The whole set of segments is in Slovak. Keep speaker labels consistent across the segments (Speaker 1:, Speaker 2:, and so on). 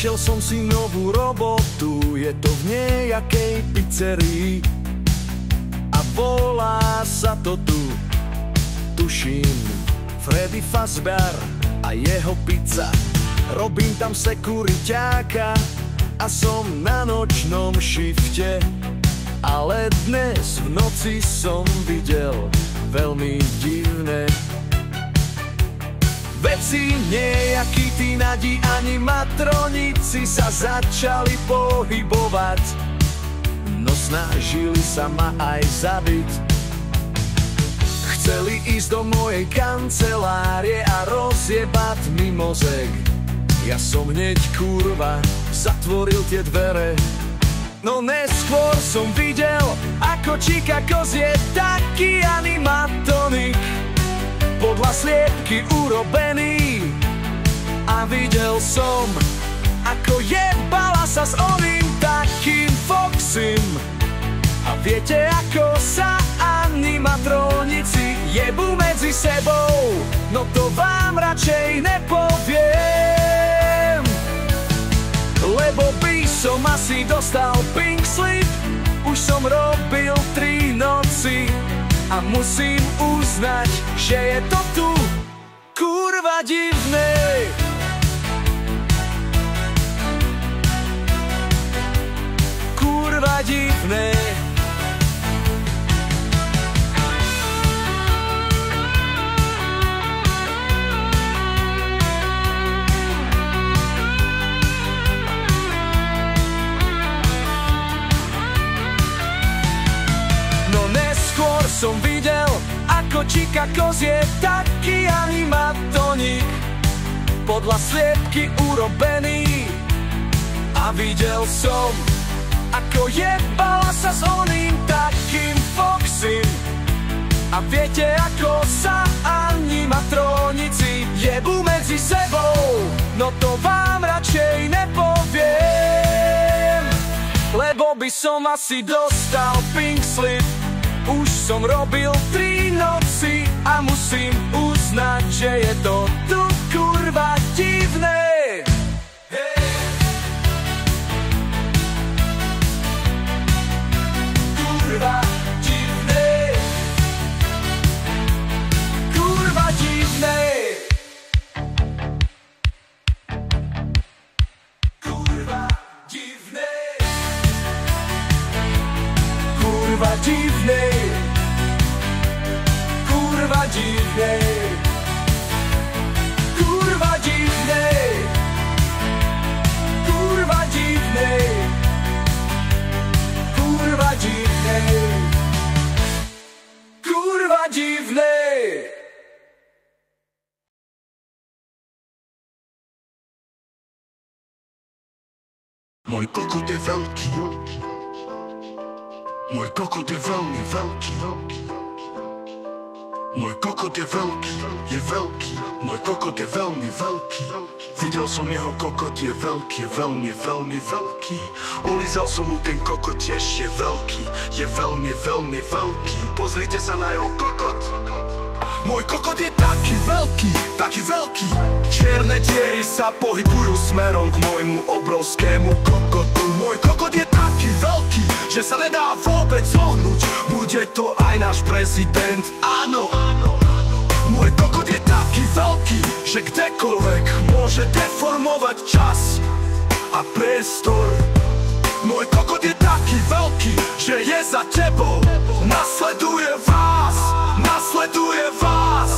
Speaker 1: Našiel som si novú robotu, je to v nejakej pizzerii a volá sa to tu, tuším, Freddy Fazbear a jeho pizza. Robím tam sekuriťáka a som na nočnom šifte, ale dnes v noci som videl veľmi divné veci. Nejakí tínadi animatronici sa začali pohybovať, no snažili sa ma aj zabiť. Chceli ísť do mojej kancelárie a rozjebať mi mozek. Ja som hneď kurva zatvoril tie dvere. No neskôr som videl, ako Chicago je taký animatonik, podľa sliepky urobený. A videl som, ako jebala sa s oným takým Foxym. A viete, ako sa animatronici jebú medzi sebou? No to vám radšej nepoviem, lebo by som asi dostal pink slip. Už som robil 3 noci a musím uznať, že je to tu kurva divné. Kurva divné. Som videl, ako Chicago je taký animatonik, podľa sliepky urobený. A videl som, ako jebala sa s oným takým Foxym. A viete, ako sa animatronici jebú medzi sebou? No to vám radšej nepoviem, lebo by som asi dostal pink slip. Už som robil 3 noci a musím uznať, že je to tu kurva divné. Kurva divné. Kurva divné. Kurva divné. Kurva divné. Kurva divné. Kurva divné. Kurva divné. Kurva divné. Kurva divné.
Speaker 2: Môj kokot je veľký. Môj kokot je veľmi veľký. Môj kokot je veľký, je veľký. Môj kokot je veľmi veľký. Videl som jeho kokot, je veľký, je veľmi, veľmi veľký. Ulízal som mu ten kokot, tiež je veľký, je veľmi, veľmi veľký. Pozrite sa na jeho kokot. Môj kokot je taký veľký, taký veľký. Čierne diery sa pohybujú smerom k môjmu obrovskému kokotu. Môj kokot je taký veľký, že sa nedá vôbec zohnúť. Bude to aj náš prezident, áno. Môj kokot je taký veľký, že kdekoľvek môže deformovať čas a priestor. Môj kokot je taký veľký, že je za tebou. Nasleduje vás, nasleduje vás.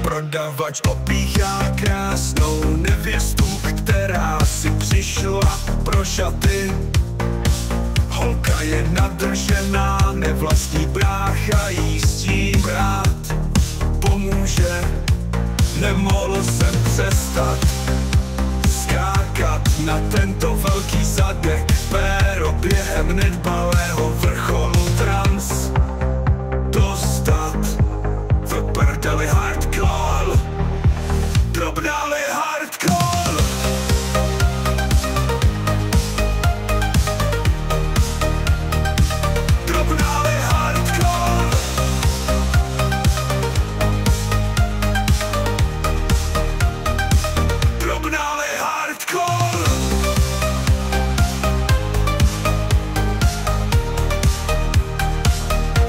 Speaker 2: Prodavač opíchá krásnou nevěstu, která si přišla pro šaty. Holka je nadržená, nevlastní brácha jí s tím rád pomůže. Nemohl jsem přestat skákat na tento velký zadek, péro během nedbalého vrcholu trans dostat. V prdeli hardcore, drobnali hardcore. Drobnali hardcore. Drobnali hardcore.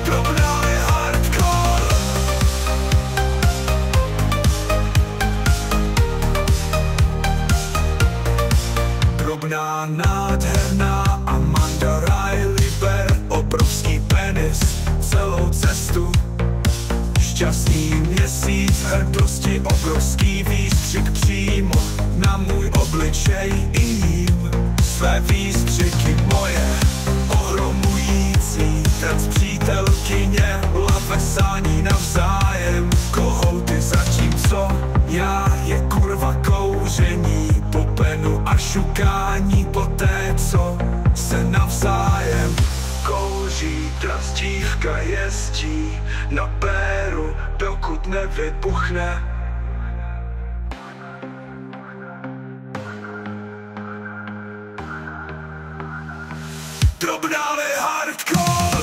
Speaker 2: Drobnali hardcore. Drobná, nádherná Amanda Riley ber obrovský penis celou cestu. Šťastný měsíc hrdosti, obrovský výstřik přímo na můj obličej i jím. Své výstřiky moje ohromující, trc přítelkyně, lavesání navzájem, kohouty zatímco já je kurva kouření, popenu a šukání poté, co se navzájem kouří. Tras dívka jezdí na péru, dokud nevybuchne. Drobnali hardcore.